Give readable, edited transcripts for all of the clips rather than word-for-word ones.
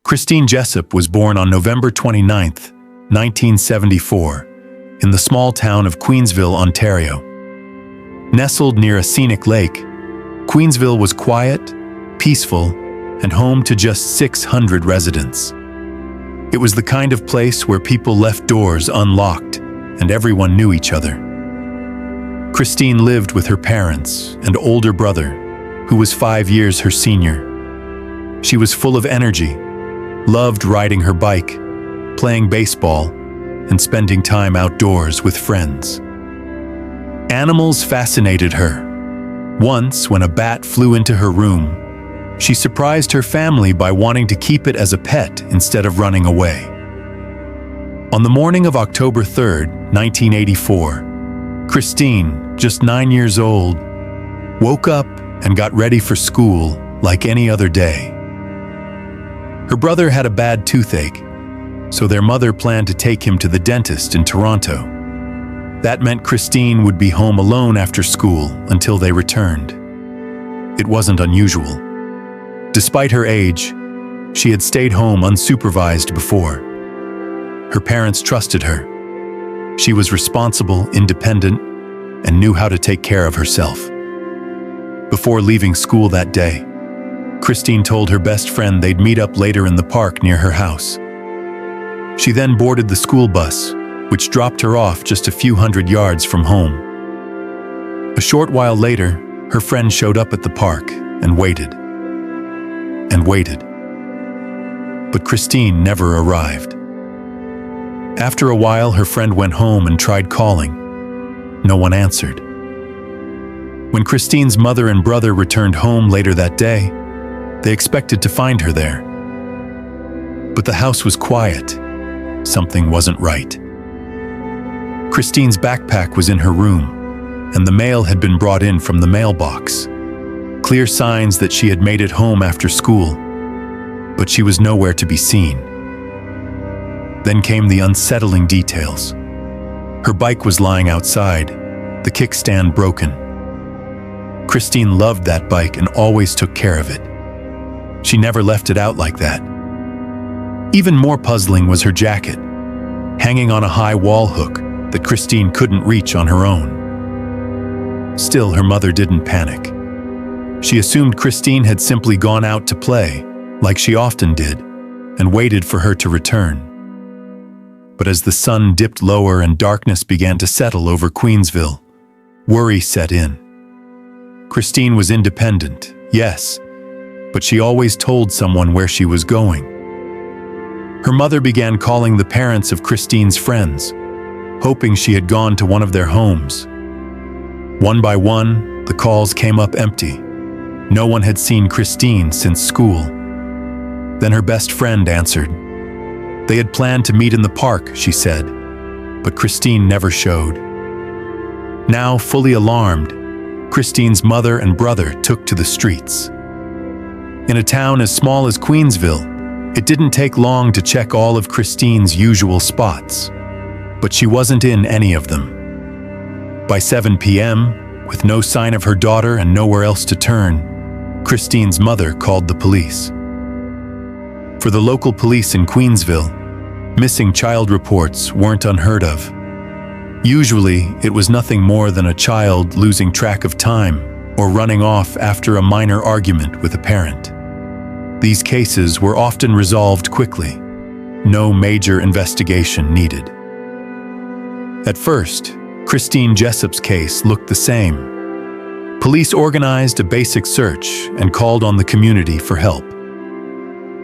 Christine Jessup was born on November 29, 1974, in the small town of Queensville, Ontario. Nestled near a scenic lake, Queensville was quiet, peaceful, and home to just 600 residents. It was the kind of place where people left doors unlocked and everyone knew each other. Christine lived with her parents and older brother, who was 5 years her senior. She was full of energy, loved riding her bike, playing baseball, and spending time outdoors with friends. Animals fascinated her. Once, when a bat flew into her room, she surprised her family by wanting to keep it as a pet instead of running away. On the morning of October 3, 1984, Christine, just 9 years old, woke up and got ready for school like any other day. Her brother had a bad toothache, so their mother planned to take him to the dentist in Toronto. That meant Christine would be home alone after school until they returned. It wasn't unusual. Despite her age, she had stayed home unsupervised before. Her parents trusted her. She was responsible, independent, and knew how to take care of herself. Before leaving school that day, Christine told her best friend they'd meet up later in the park near her house. She then boarded the school bus, which dropped her off just a few hundred yards from home. A short while later, her friend showed up at the park and waited. And waited. But Christine never arrived. After a while, her friend went home and tried calling. No one answered. When Christine's mother and brother returned home later that day, they expected to find her there. But the house was quiet. Something wasn't right. Christine's backpack was in her room, and the mail had been brought in from the mailbox. Clear signs that she had made it home after school, but she was nowhere to be seen. Then came the unsettling details. Her bike was lying outside, the kickstand broken. Christine loved that bike and always took care of it. She never left it out like that. Even more puzzling was her jacket, hanging on a high wall hook that Christine couldn't reach on her own. Still, her mother didn't panic. She assumed Christine had simply gone out to play, like she often did, and waited for her to return. But as the sun dipped lower and darkness began to settle over Queensville, worry set in. Christine was independent, yes, but she always told someone where she was going. Her mother began calling the parents of Christine's friends, hoping she had gone to one of their homes. One by one, the calls came up empty. No one had seen Christine since school. Then her best friend answered. They had planned to meet in the park, she said, but Christine never showed. Now, fully alarmed, Christine's mother and brother took to the streets. In a town as small as Queensville, it didn't take long to check all of Christine's usual spots, but she wasn't in any of them. By 7 p.m., with no sign of her daughter and nowhere else to turn, Christine's mother called the police. For the local police in Queensville, missing child reports weren't unheard of. Usually, it was nothing more than a child losing track of time or running off after a minor argument with a parent. These cases were often resolved quickly. No major investigation needed. At first, Christine Jessup's case looked the same. Police organized a basic search and called on the community for help.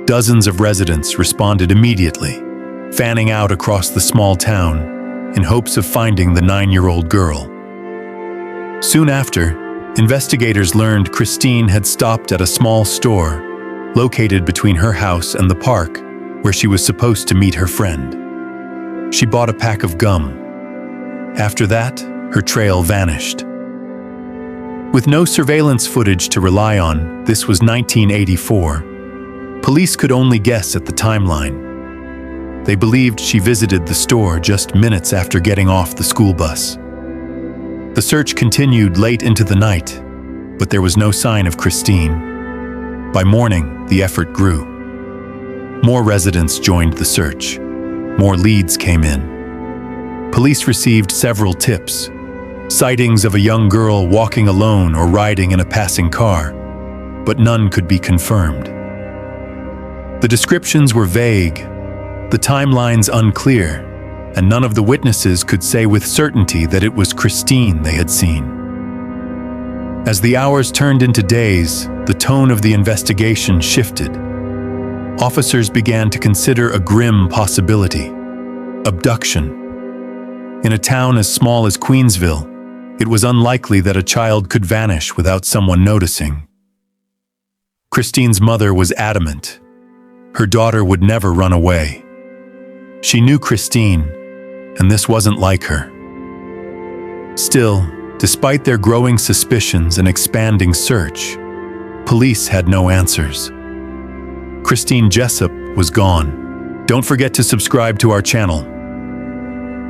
Dozens of residents responded immediately, fanning out across the small town in hopes of finding the 9-year-old girl. Soon after, investigators learned Christine had stopped at a small store located between her house and the park where she was supposed to meet her friend. She bought a pack of gum. After that, her trail vanished. With no surveillance footage to rely on, this was 1984. Police could only guess at the timeline. They believed she visited the store just minutes after getting off the school bus. The search continued late into the night, but there was no sign of Christine. By morning, the effort grew. More residents joined the search. More leads came in. Police received several tips. Sightings of a young girl walking alone or riding in a passing car, but none could be confirmed. The descriptions were vague, the timelines unclear, and none of the witnesses could say with certainty that it was Christine they had seen. As the hours turned into days, the tone of the investigation shifted. Officers began to consider a grim possibility: abduction. In a town as small as Queensville, it was unlikely that a child could vanish without someone noticing. Christine's mother was adamant. Her daughter would never run away. She knew Christine, and this wasn't like her. Still, despite their growing suspicions and expanding search, police had no answers. Christine Jessup was gone. Don't forget to subscribe to our channel.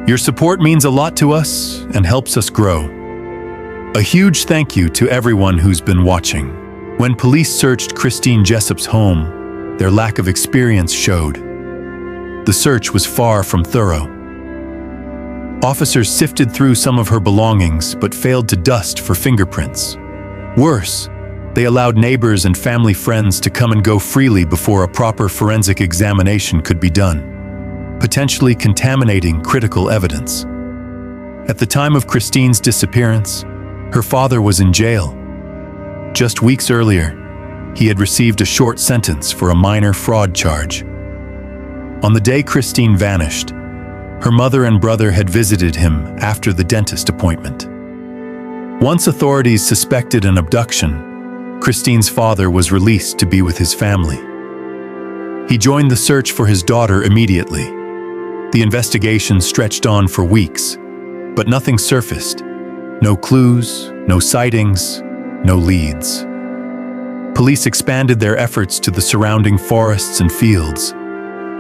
Your support means a lot to us and helps us grow. A huge thank you to everyone who's been watching. When police searched Christine Jessup's home, their lack of experience showed. The search was far from thorough. Officers sifted through some of her belongings but failed to dust for fingerprints. Worse, they allowed neighbors and family friends to come and go freely before a proper forensic examination could be done, potentially contaminating critical evidence. At the time of Christine's disappearance, her father was in jail. Just weeks earlier, he had received a short sentence for a minor fraud charge. On the day Christine vanished, her mother and brother had visited him after the dentist appointment. Once authorities suspected an abduction, Christine's father was released to be with his family. He joined the search for his daughter immediately. The investigation stretched on for weeks, but nothing surfaced. No clues, no sightings, no leads. Police expanded their efforts to the surrounding forests and fields,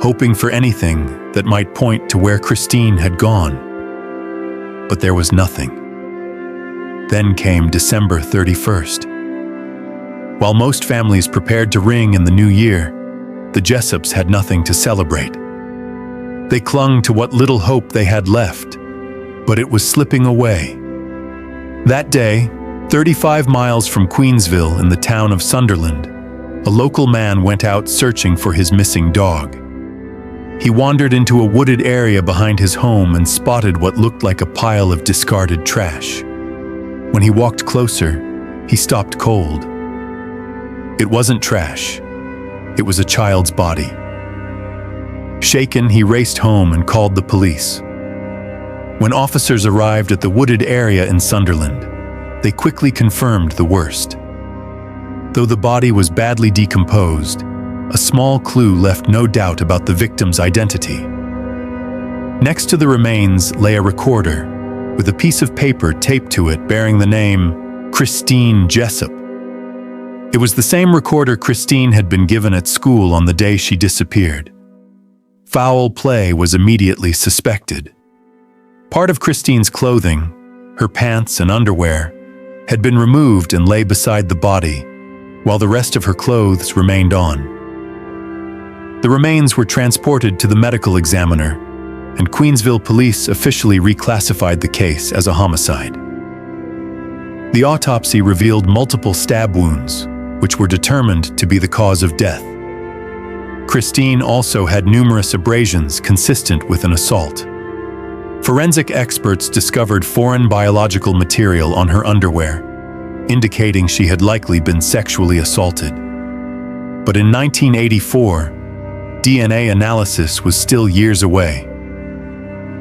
hoping for anything that might point to where Christine had gone. But there was nothing. Then came December 31st. While most families prepared to ring in the new year, the Jessups had nothing to celebrate. They clung to what little hope they had left, but it was slipping away. That day, 35 miles from Queensville in the town of Sunderland, a local man went out searching for his missing dog. He wandered into a wooded area behind his home and spotted what looked like a pile of discarded trash. When he walked closer, he stopped cold. It wasn't trash. It was a child's body. Shaken, he raced home and called the police. When officers arrived at the wooded area in Sunderland, they quickly confirmed the worst. Though the body was badly decomposed, a small clue left no doubt about the victim's identity. Next to the remains lay a recorder, with a piece of paper taped to it bearing the name Christine Jessup. It was the same recorder Christine had been given at school on the day she disappeared. Foul play was immediately suspected. Part of Christine's clothing, her pants and underwear, had been removed and lay beside the body, while the rest of her clothes remained on. The remains were transported to the medical examiner, and Queensville police officially reclassified the case as a homicide. The autopsy revealed multiple stab wounds, which were determined to be the cause of death. Christine also had numerous abrasions consistent with an assault. Forensic experts discovered foreign biological material on her underwear, indicating she had likely been sexually assaulted. But in 1984, DNA analysis was still years away.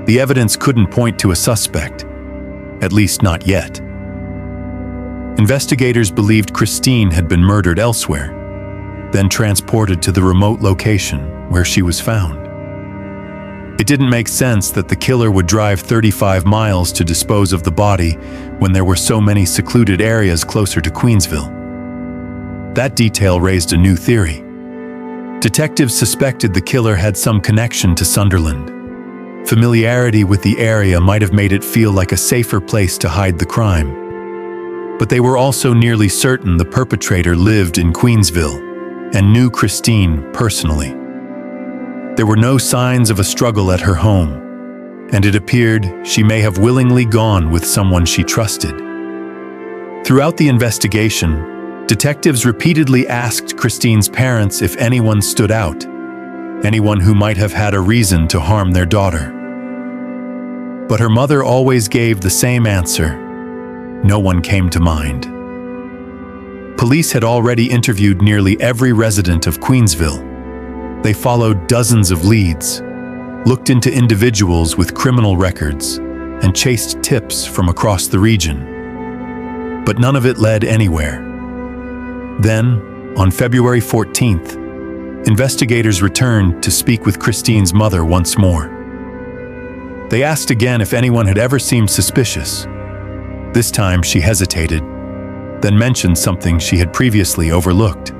The evidence couldn't point to a suspect, at least not yet. Investigators believed Christine had been murdered elsewhere, then transported to the remote location where she was found. It didn't make sense that the killer would drive 35 miles to dispose of the body when there were so many secluded areas closer to Queensville. That detail raised a new theory. Detectives suspected the killer had some connection to Sunderland. Familiarity with the area might have made it feel like a safer place to hide the crime. But they were also nearly certain the perpetrator lived in Queensville and knew Christine personally. There were no signs of a struggle at her home, and it appeared she may have willingly gone with someone she trusted. Throughout the investigation, detectives repeatedly asked Christine's parents if anyone stood out, anyone who might have had a reason to harm their daughter. But her mother always gave the same answer. No one came to mind. Police had already interviewed nearly every resident of Queensville. They followed dozens of leads, looked into individuals with criminal records, and chased tips from across the region. But none of it led anywhere. Then, on February 14th, investigators returned to speak with Christine's mother once more. They asked again if anyone had ever seemed suspicious. This time she hesitated, then mentioned something she had previously overlooked.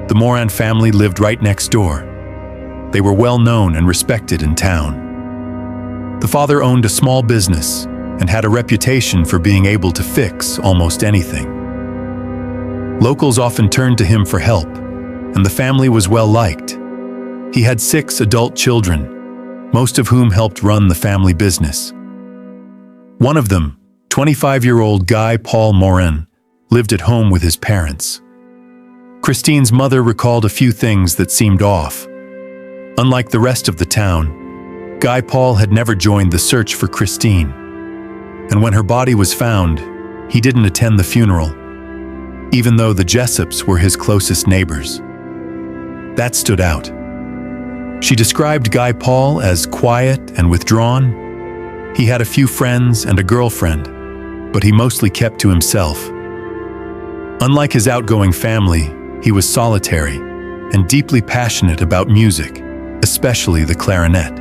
The Moran family lived right next door. They were well known and respected in town. The father owned a small business and had a reputation for being able to fix almost anything. Locals often turned to him for help, and the family was well liked. He had 6 adult children, most of whom helped run the family business. One of them, 25-year-old Guy Paul Morin, lived at home with his parents. Christine's mother recalled a few things that seemed off. Unlike the rest of the town, Guy Paul had never joined the search for Christine. And when her body was found, he didn't attend the funeral, even though the Jessups were his closest neighbors. That stood out. She described Guy Paul as quiet and withdrawn. He had a few friends and a girlfriend, but he mostly kept to himself. Unlike his outgoing family, he was solitary and deeply passionate about music, especially the clarinet.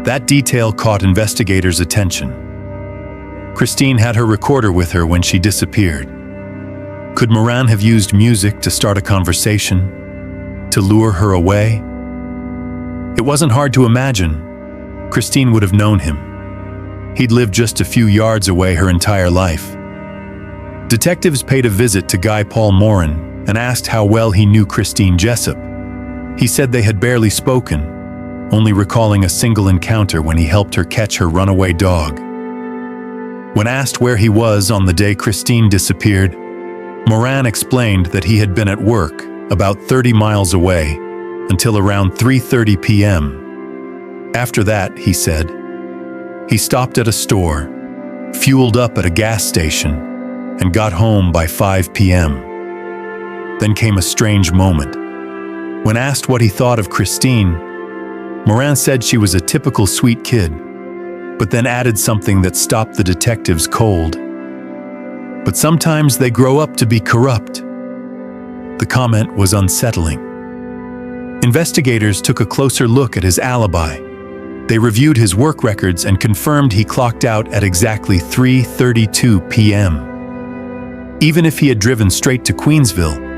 That detail caught investigators' attention. Christine had her recorder with her when she disappeared. Could Moran have used music to start a conversation, to lure her away? It wasn't hard to imagine. Christine would have known him. He'd lived just a few yards away her entire life. Detectives paid a visit to Guy Paul Morin and asked how well he knew Christine Jessup. He said they had barely spoken, only recalling a single encounter when he helped her catch her runaway dog. When asked where he was on the day Christine disappeared, Moran explained that he had been at work about 30 miles away until around 3:30 p.m. After that, he said, he stopped at a store, fueled up at a gas station, and got home by 5 p.m. Then came a strange moment. When asked what he thought of Christine, Moran said she was a typical sweet kid, but then added something that stopped the detectives cold. But sometimes they grow up to be corrupt. The comment was unsettling. Investigators took a closer look at his alibi. They reviewed his work records and confirmed he clocked out at exactly 3:32 p.m. Even if he had driven straight to Queensville,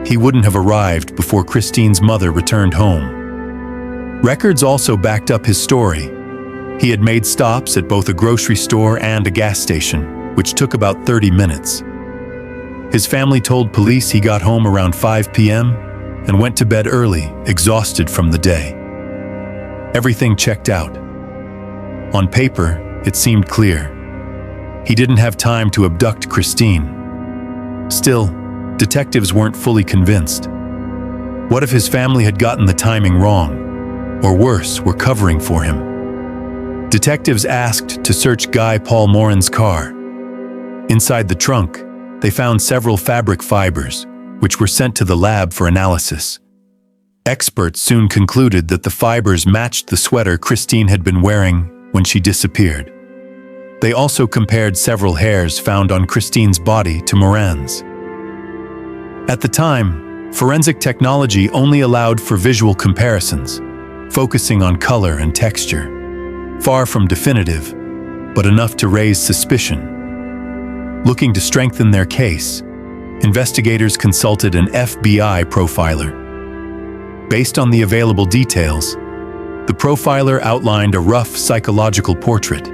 he wouldn't have arrived before Christine's mother returned home. Records also backed up his story. He had made stops at both a grocery store and a gas station, which took about 30 minutes. His family told police he got home around 5 p.m. and went to bed early, exhausted from the day. Everything checked out. On paper, it seemed clear. He didn't have time to abduct Christine. Still, detectives weren't fully convinced. What if his family had gotten the timing wrong, or worse, were covering for him? Detectives asked to search Guy Paul Morin's car. Inside the trunk, they found several fabric fibers, which were sent to the lab for analysis. Experts soon concluded that the fibers matched the sweater Christine had been wearing when she disappeared. They also compared several hairs found on Christine's body to Moran's. At the time, forensic technology only allowed for visual comparisons, focusing on color and texture. Far from definitive, but enough to raise suspicion. Looking to strengthen their case, investigators consulted an FBI profiler. Based on the available details, the profiler outlined a rough psychological portrait.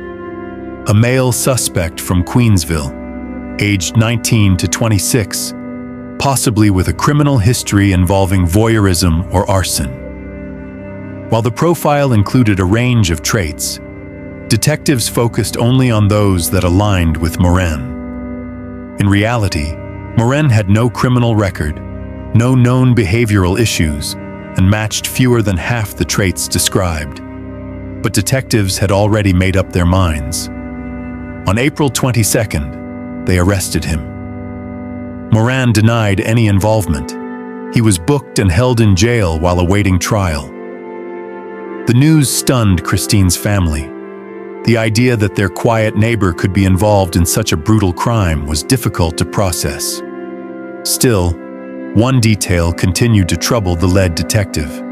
A male suspect from Queensville, aged 19 to 26, possibly with a criminal history involving voyeurism or arson. While the profile included a range of traits, detectives focused only on those that aligned with Moran. In reality, Moran had no criminal record, no known behavioral issues, and matched fewer than half the traits described. But detectives had already made up their minds. On April 22nd, they arrested him. Moran denied any involvement. He was booked and held in jail while awaiting trial. The news stunned Christine's family. The idea that their quiet neighbor could be involved in such a brutal crime was difficult to process. Still, one detail continued to trouble the lead detective.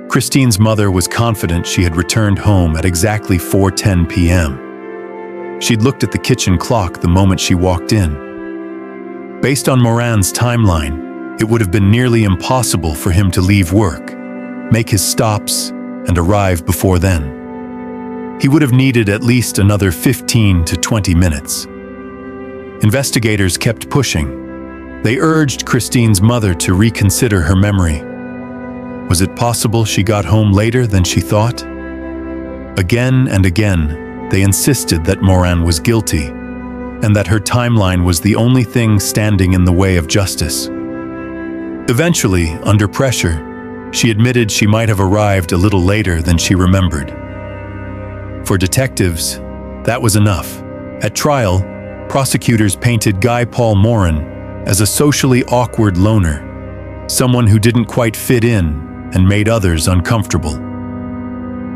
Christine's mother was confident she had returned home at exactly 4:10 p.m. She'd looked at the kitchen clock the moment she walked in. Based on Moran's timeline, it would have been nearly impossible for him to leave work, make his stops, and arrive before then. He would have needed at least another 15 to 20 minutes. Investigators kept pushing. They urged Christine's mother to reconsider her memory. Was it possible she got home later than she thought? Again and again, they insisted that Moran was guilty, and that her timeline was the only thing standing in the way of justice. Eventually, under pressure, she admitted she might have arrived a little later than she remembered. For detectives, that was enough. At trial, prosecutors painted Guy Paul Moran as a socially awkward loner, someone who didn't quite fit in and made others uncomfortable.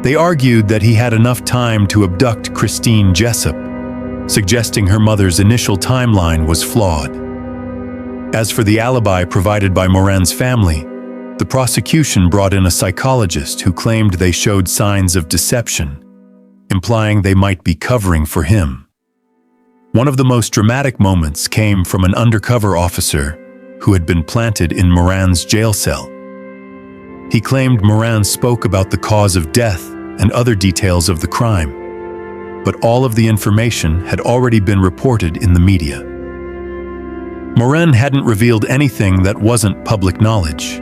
They argued that he had enough time to abduct Christine Jessup, suggesting her mother's initial timeline was flawed. As for the alibi provided by Moran's family, the prosecution brought in a psychologist who claimed they showed signs of deception, implying they might be covering for him. One of the most dramatic moments came from an undercover officer who had been planted in Moran's jail cell. He claimed Moran spoke about the cause of death and other details of the crime, but all of the information had already been reported in the media. Moran hadn't revealed anything that wasn't public knowledge.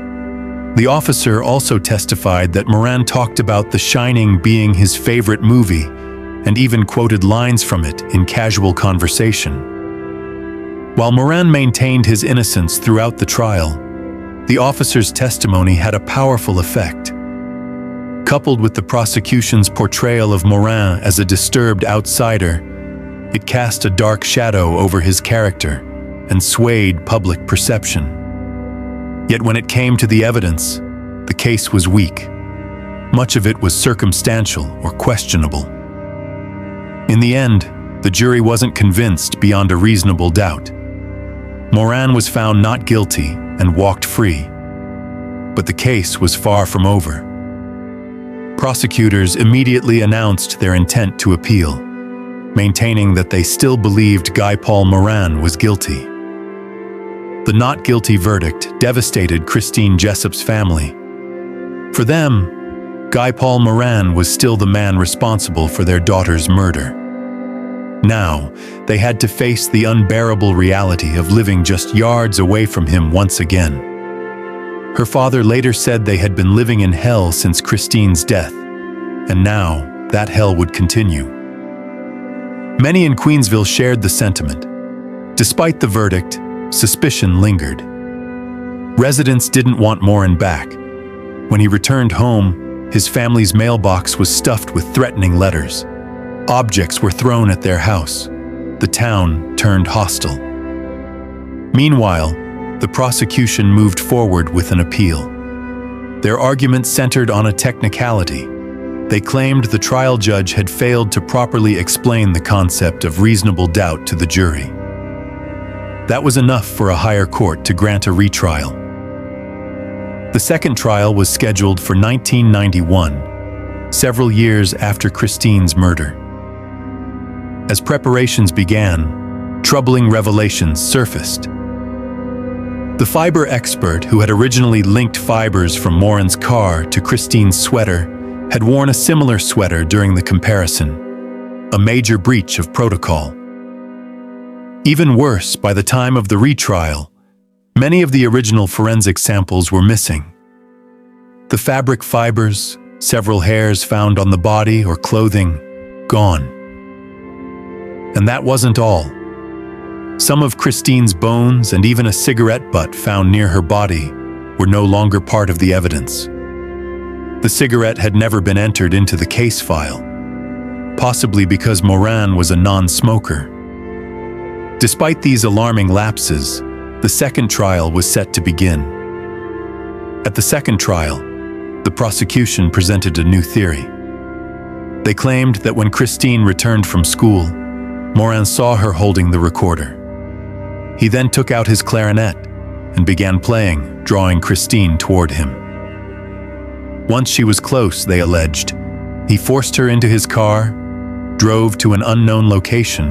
The officer also testified that Moran talked about The Shining being his favorite movie and even quoted lines from it in casual conversation. While Moran maintained his innocence throughout the trial, the officer's testimony had a powerful effect. Coupled with the prosecution's portrayal of Moran as a disturbed outsider, it cast a dark shadow over his character and swayed public perception. Yet when it came to the evidence, the case was weak. Much of it was circumstantial or questionable. In the end, the jury wasn't convinced beyond a reasonable doubt. Moran was found not guilty and walked free. But the case was far from over. Prosecutors immediately announced their intent to appeal, maintaining that they still believed Guy Paul Moran was guilty. The not guilty verdict devastated Christine Jessup's family. For them, Guy Paul Moran was still the man responsible for their daughter's murder. Now, they had to face the unbearable reality of living just yards away from him once again. Her father later said they had been living in hell since Christine's death, and now that hell would continue. Many in Queensville shared the sentiment. Despite the verdict, suspicion lingered. Residents didn't want Moran back. When he returned home, his family's mailbox was stuffed with threatening letters. Objects were thrown at their house. The town turned hostile. Meanwhile, the prosecution moved forward with an appeal. Their argument centered on a technicality. They claimed the trial judge had failed to properly explain the concept of reasonable doubt to the jury. That was enough for a higher court to grant a retrial. The second trial was scheduled for 1991, several years after Christine's murder. As preparations began, troubling revelations surfaced. The fiber expert who had originally linked fibers from Moran's car to Christine's sweater had worn a similar sweater during the comparison, a major breach of protocol. Even worse, by the time of the retrial, many of the original forensic samples were missing. The fabric fibers, several hairs found on the body or clothing, gone. And that wasn't all. Some of Christine's bones and even a cigarette butt found near her body were no longer part of the evidence. The cigarette had never been entered into the case file, possibly because Morin was a non-smoker. Despite these alarming lapses, the second trial was set to begin. At the second trial, the prosecution presented a new theory. They claimed that when Christine returned from school, Morin saw her holding the recorder. He then took out his clarinet and began playing, drawing Christine toward him. Once she was close, they alleged, he forced her into his car, drove to an unknown location,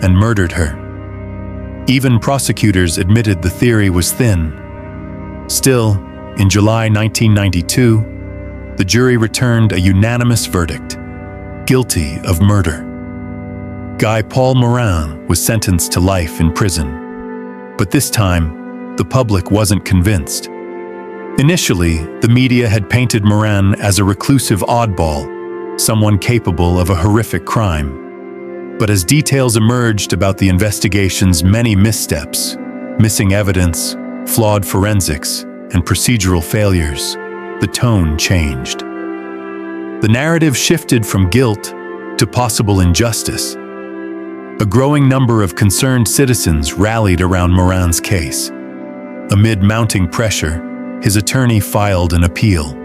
and murdered her. Even prosecutors admitted the theory was thin. Still, in July 1992, the jury returned a unanimous verdict, guilty of murder. Guy Paul Morin was sentenced to life in prison. But this time, the public wasn't convinced. Initially, the media had painted Morin as a reclusive oddball, someone capable of a horrific crime. But as details emerged about the investigation's many missteps, missing evidence, flawed forensics, and procedural failures, the tone changed. The narrative shifted from guilt to possible injustice. A growing number of concerned citizens rallied around Morin's case. Amid mounting pressure, his attorney filed an appeal.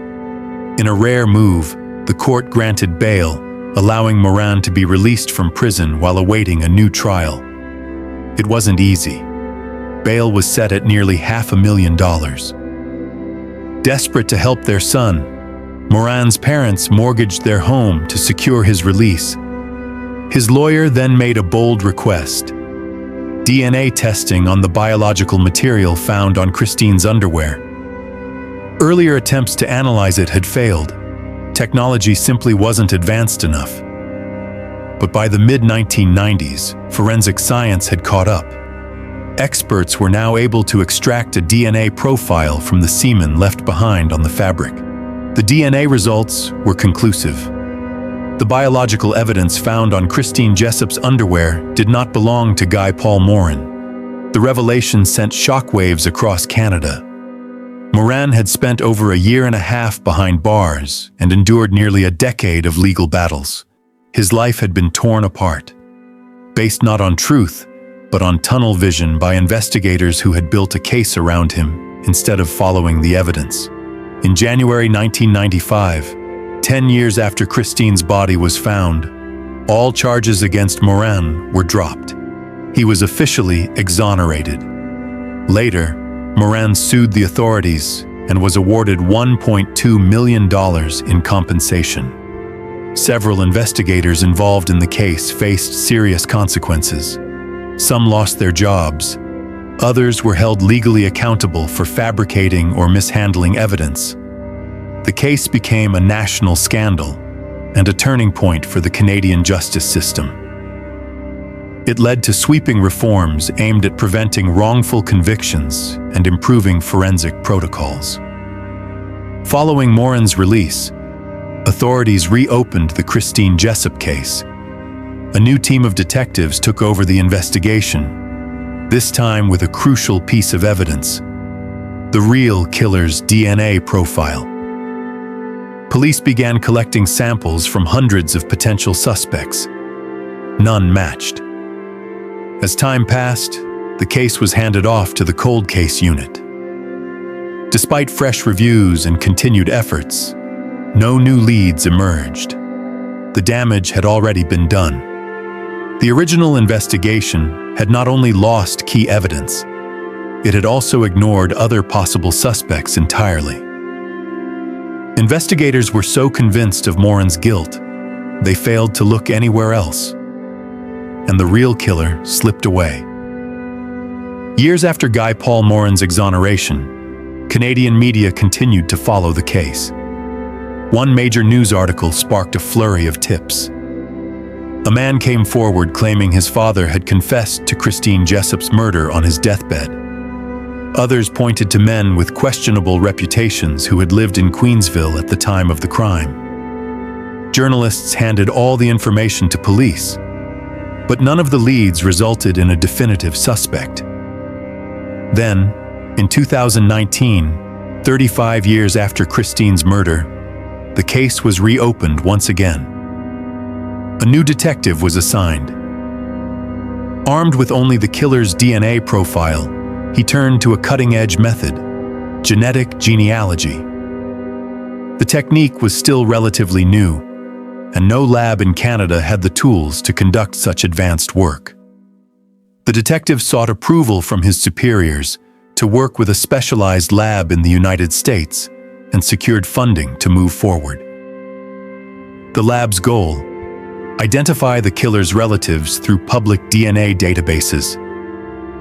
In a rare move, the court granted bail, allowing Morin to be released from prison while awaiting a new trial. It wasn't easy. Bail was set at nearly $500,000. Desperate to help their son, Morin's parents mortgaged their home to secure his release. His lawyer then made a bold request: DNA testing on the biological material found on Christine's underwear. Earlier attempts to analyze it had failed. Technology simply wasn't advanced enough. But by the mid-1990s, forensic science had caught up. Experts were now able to extract a DNA profile from the semen left behind on the fabric. The DNA results were conclusive. The biological evidence found on Christine Jessup's underwear did not belong to Guy Paul Morin. The revelation sent shockwaves across Canada. Morin had spent over a year and a half behind bars and endured nearly a decade of legal battles. His life had been torn apart, based not on truth, but on tunnel vision by investigators who had built a case around him instead of following the evidence. In January 1995, 10 years after Christine's body was found, all charges against Morin were dropped. He was officially exonerated. Later, Morin sued the authorities and was awarded $1.2 million in compensation. Several investigators involved in the case faced serious consequences. Some lost their jobs. Others were held legally accountable for fabricating or mishandling evidence. The case became a national scandal and a turning point for the Canadian justice system. It led to sweeping reforms aimed at preventing wrongful convictions and improving forensic protocols. Following Morin's release, authorities reopened the Christine Jessup case. A new team of detectives took over the investigation, this time with a crucial piece of evidence: the real killer's DNA profile. Police began collecting samples from hundreds of potential suspects. None matched. As time passed, the case was handed off to the cold case unit. Despite fresh reviews and continued efforts, no new leads emerged. The damage had already been done. The original investigation had not only lost key evidence, it had also ignored other possible suspects entirely. Investigators were so convinced of Morin's guilt, they failed to look anywhere else. And the real killer slipped away. Years after Guy Paul Morin's exoneration, Canadian media continued to follow the case. One major news article sparked a flurry of tips. A man came forward claiming his father had confessed to Christine Jessup's murder on his deathbed. Others pointed to men with questionable reputations who had lived in Queensville at the time of the crime. Journalists handed all the information to police, but none of the leads resulted in a definitive suspect. Then, in 2019, 35 years after Christine's murder, the case was reopened once again. A new detective was assigned. Armed with only the killer's DNA profile, he turned to a cutting-edge method: genetic genealogy. The technique was still relatively new, and no lab in Canada had the tools to conduct such advanced work. The detective sought approval from his superiors to work with a specialized lab in the United States and secured funding to move forward. The lab's goal: identify the killer's relatives through public DNA databases.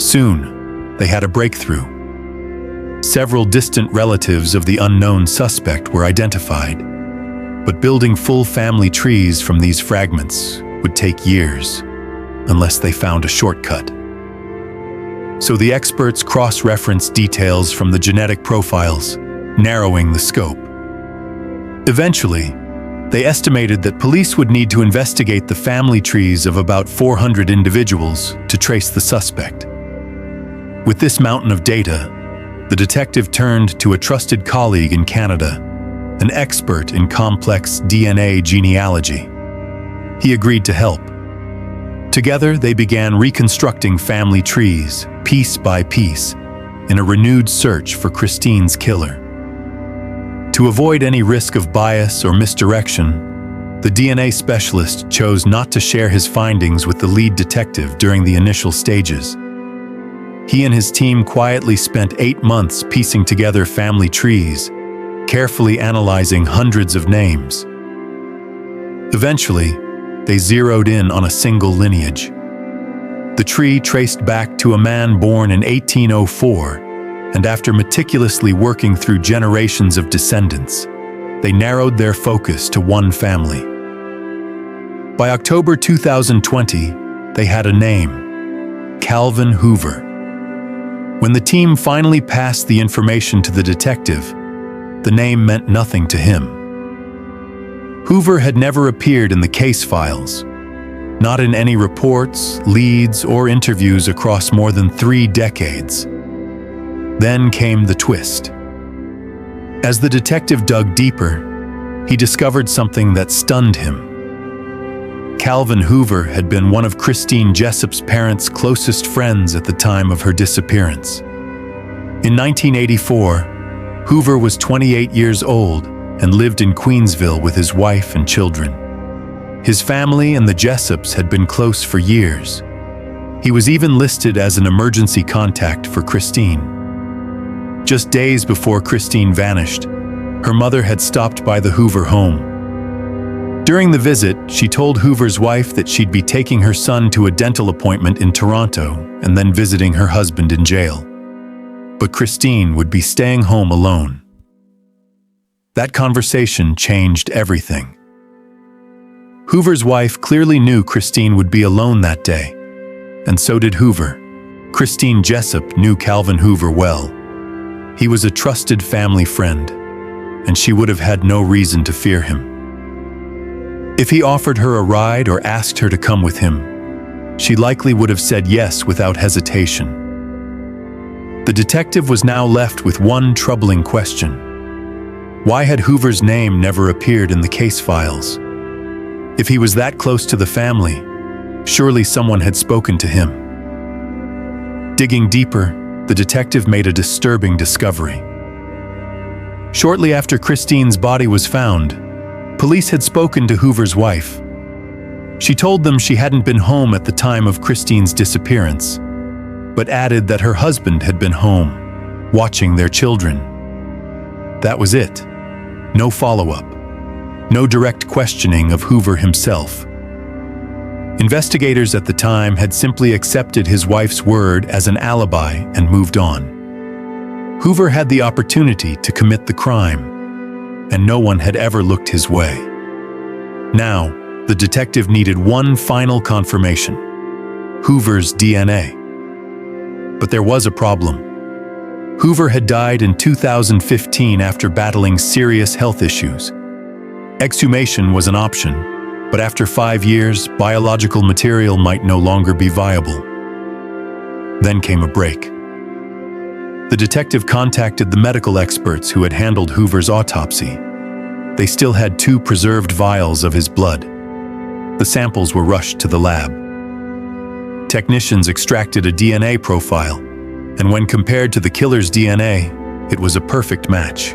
Soon, they had a breakthrough. Several distant relatives of the unknown suspect were identified, but building full family trees from these fragments would take years, unless they found a shortcut. So the experts cross-referenced details from the genetic profiles, narrowing the scope. Eventually, they estimated that police would need to investigate the family trees of about 400 individuals to trace the suspect. With this mountain of data, the detective turned to a trusted colleague in Canada, an expert in complex DNA genealogy. He agreed to help. Together, they began reconstructing family trees, piece by piece, in a renewed search for Christine's killer. To avoid any risk of bias or misdirection, the DNA specialist chose not to share his findings with the lead detective during the initial stages. He and his team quietly spent 8 months piecing together family trees, carefully analyzing hundreds of names. Eventually, they zeroed in on a single lineage. The tree traced back to a man born in 1804, and after meticulously working through generations of descendants, they narrowed their focus to one family. By October 2020, they had a name: Calvin Hoover. When the team finally passed the information to the detective, the name meant nothing to him. Hoover had never appeared in the case files, not in any reports, leads, or interviews across more than 3 decades. Then came the twist. As the detective dug deeper, he discovered something that stunned him. Calvin Hoover had been one of Christine Jessup's parents' closest friends at the time of her disappearance. In 1984, Hoover was 28 years old and lived in Queensville with his wife and children. His family and the Jessups had been close for years. He was even listed as an emergency contact for Christine. Just days before Christine vanished, her mother had stopped by the Hoover home. During the visit, she told Hoover's wife that she'd be taking her son to a dental appointment in Toronto and then visiting her husband in jail. But Christine would be staying home alone. That conversation changed everything. Hoover's wife clearly knew Christine would be alone that day, and so did Hoover. Christine Jessup knew Calvin Hoover well. He was a trusted family friend, and she would have had no reason to fear him. If he offered her a ride or asked her to come with him, she likely would have said yes without hesitation. The detective was now left with one troubling question. Why had Hoover's name never appeared in the case files? If he was that close to the family, surely someone had spoken to him. Digging deeper, the detective made a disturbing discovery. Shortly after Christine's body was found, police had spoken to Hoover's wife. She told them she hadn't been home at the time of Christine's disappearance, but added that her husband had been home, watching their children. That was it. No follow-up. No direct questioning of Hoover himself. Investigators at the time had simply accepted his wife's word as an alibi and moved on. Hoover had the opportunity to commit the crime, and no one had ever looked his way. Now, the detective needed one final confirmation: Hoover's DNA. But there was a problem. Hoover had died in 2015 after battling serious health issues. Exhumation was an option, but after 5 years, biological material might no longer be viable. Then came a break. The detective contacted the medical experts who had handled Hoover's autopsy. They still had 2 preserved vials of his blood. The samples were rushed to the lab. Technicians extracted a DNA profile, and when compared to the killer's DNA, it was a perfect match.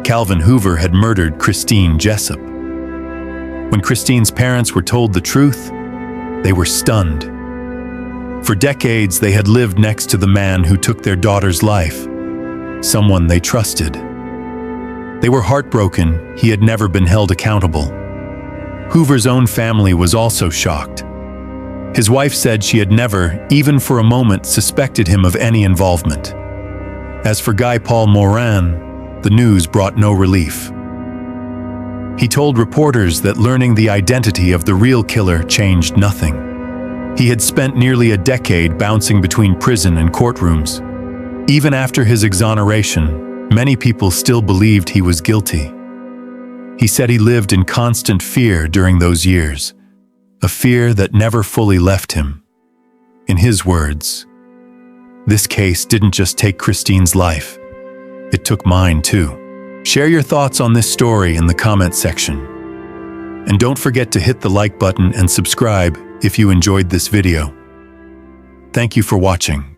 Calvin Hoover had murdered Christine Jessup. When Christine's parents were told the truth, they were stunned. For decades, they had lived next to the man who took their daughter's life, someone they trusted. They were heartbroken he had never been held accountable. Hoover's own family was also shocked. His wife said she had never, even for a moment, suspected him of any involvement. As for Guy Paul Morin, the news brought no relief. He told reporters that learning the identity of the real killer changed nothing. He had spent nearly a decade bouncing between prison and courtrooms. Even after his exoneration, many people still believed he was guilty. He said he lived in constant fear during those years, a fear that never fully left him. In his words, "This case didn't just take Christine's life, it took mine too." Share your thoughts on this story in the comment section. And don't forget to hit the like button and subscribe if you enjoyed this video. Thank you for watching.